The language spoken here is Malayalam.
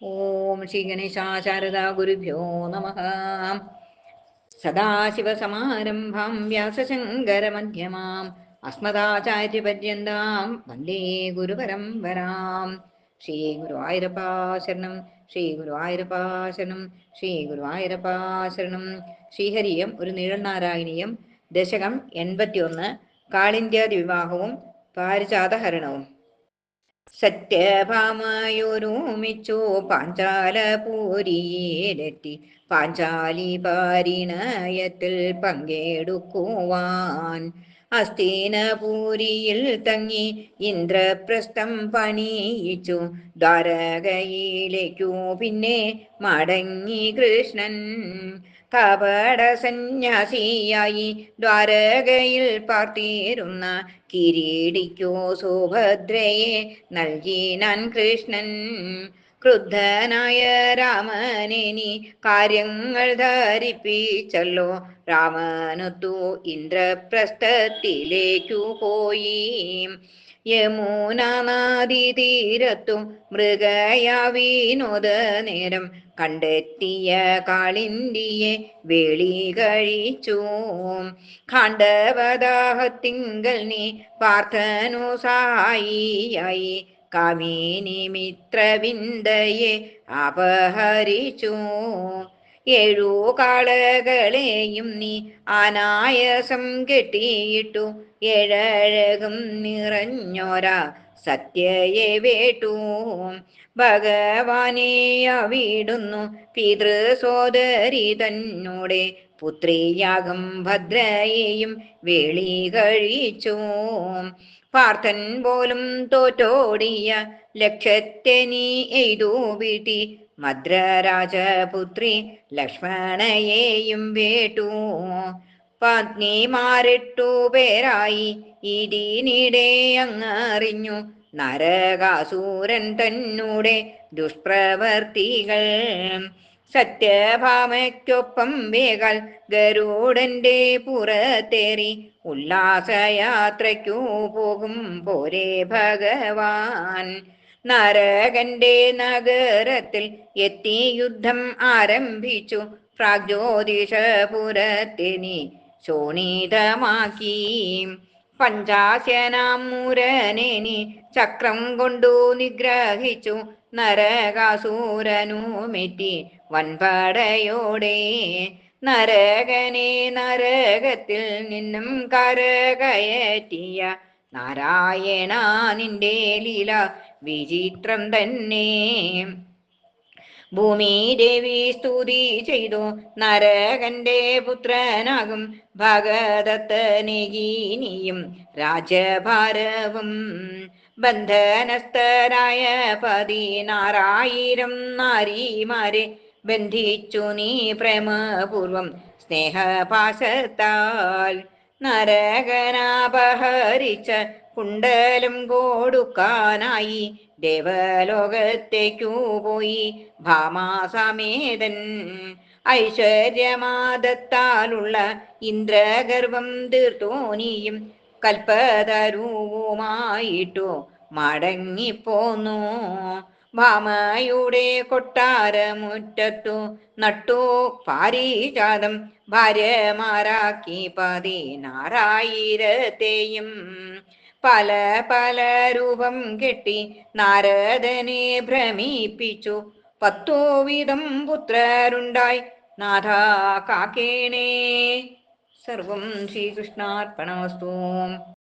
ഓം ശ്രീ ഗണേശാചാരദാ ഗുരുഭ്യോ നമഃ. സദാശിവസമാരംഭാം വ്യാസശങ്കരമധ്യമാം അസ്മദാചാര്യപര്യന്താം വന്ദേ ഗുരുപരമ്പരാം. ശ്രീ ഗുരുവായൂരപ്പാ ശരണം, ശ്രീ ഗുരുവായൂരപ്പാ ശരണം, ശ്രീ ഗുരുവായൂരപ്പാ ശരണം. ശ്രീഹരിയം ഒരു നീഴനാരായണീയം, ദശകം 81, കാളിന്ത്യാദി വിവാഹവും പാരിജാതഹരണവും. സത്യഭാമയൊരുമിച്ചു പാഞ്ചാലപൂരിയിലെത്തി പാഞ്ചാലി പാരിണയത്തിൽ പങ്കെടുക്കുവാൻ അസ്തിനപുരിയിൽ തങ്ങി ഇന്ദ്രപ്രസ്ഥം പണിയിച്ചു. ദ്വാരകയിലേക്കു പിന്നെ മടങ്ങി കൃഷ്ണൻ. കപട സന്യാസിയായി ദ്വാരകയിൽ പാർത്തിരുന്ന കിരീടിക്കോ സുഭദ്രയെ നൽകിനാൻ കൃഷ്ണൻ. ക്രുദ്ധനായ രാമനെ കാര്യങ്ങൾ ധരിപ്പിച്ചല്ലോ. രാമനൊത്തു ഇന്ദ്രപ്രസ്ഥത്തിലേക്കു പോയി. യമുനാ നദീ തീരത്തും മൃഗയാവിനോദ നേരം കണ്ടെത്തിയ കാളിന്തിയെ വേളി കഴിച്ചു. ഖാണ്ഡവദാഹത്തിങ്കൽ നീ പാർത്ഥനു സഹായിയായി കാമിനി മിത്രവിന്ദയെ അപഹരിച്ചു. 7 കാളകളെയും നീ അനായാസം കെട്ടിയിട്ടു. 7 അഴകും നിറഞ്ഞോരാ സത്യയെ വേട്ടു. ഭഗവാനെ അവിടുന്നു പിതൃസോദരി തന്നോടെ പുത്രിയാകും ഭദ്രയെയും വേളി കഴിച്ചു. പാർത്ഥൻ പോലും തോറ്റോടിയ ലക്ഷ്യത്തെ നീ എയ്തു വീട്ടി. മദ്രരാജപുത്രി ലക്ഷ്മണയെയും വേട്ടു. പത്നിമാരെട്ടു പേരായി ഇതിനിടെ അങ്ങറിഞ്ഞു നരകാസുരൻ തന്നൂടെ ദുഷ്പ്രവർത്തികൾ. സത്യഭാമയ്ക്കൊപ്പം വേഗാൽ ഗരുഡന്റെ പുറത്തേറി ഉല്ലാസയാത്രയ്ക്കു പോകും പോരെ ഭഗവാൻ. നരകന്റെ നഗരത്തിൽ എത്തി യുദ്ധം ആരംഭിച്ചു. പ്രാഗ്ജ്യോതിഷപുരത്തെ നീ ശോണിതമാക്കി. പഞ്ചാസ്യനാം മൂരനെ നീ ചക്രം കൊണ്ടു നിഗ്രഹിച്ചു. നരകാസുരനുമെറ്റി വൻപടയോടെ. നരകനെ നരകത്തിൽ നിന്നും കരകയറ്റിയ നാരായണ നിന്റെ ലീല വിചിത്രം തന്നെ. ഭൂമി ദേവി സ്തുതി ചെയ്തു നരകന്റെ പുത്രനാകും ഭഗദത്തനേകിനിയും രാജ്യഭാരവും. ബന്ധനസ്ഥരായ 16,000 നാരിമാരെ ബന്ധിച്ചു നീ പ്രേമപൂർവം സ്നേഹപാശത്താൽ. നരകനാപഹരിച്ച കുണ്ടലം കൊടുക്കാനായി ദേവലോകത്തേക്കു പോയി ഭാമാസമേതൻ. ഐശ്വര്യമാദത്താലുള്ള ഇന്ദ്രഗർഭം തീർത്തു നീയും കൽപ്പതരുവുമായിട്ടു മടങ്ങിപ്പോന്നു. ഭാമയുടെ കൊട്ടാരമുറ്റത്തു നട്ടു പാരിജാതം. ഭാര്യമാരാക്കി 16,000-ത്തെയും പല പല രൂപം കെട്ടി നാരദനെ ഭ്രമിപ്പിച്ചു. 10 വീതം പുത്രരുണ്ടായി നാഥ കാക്കേണേ. സർവം ശ്രീകൃഷ്ണാർപ്പണമസ്തു.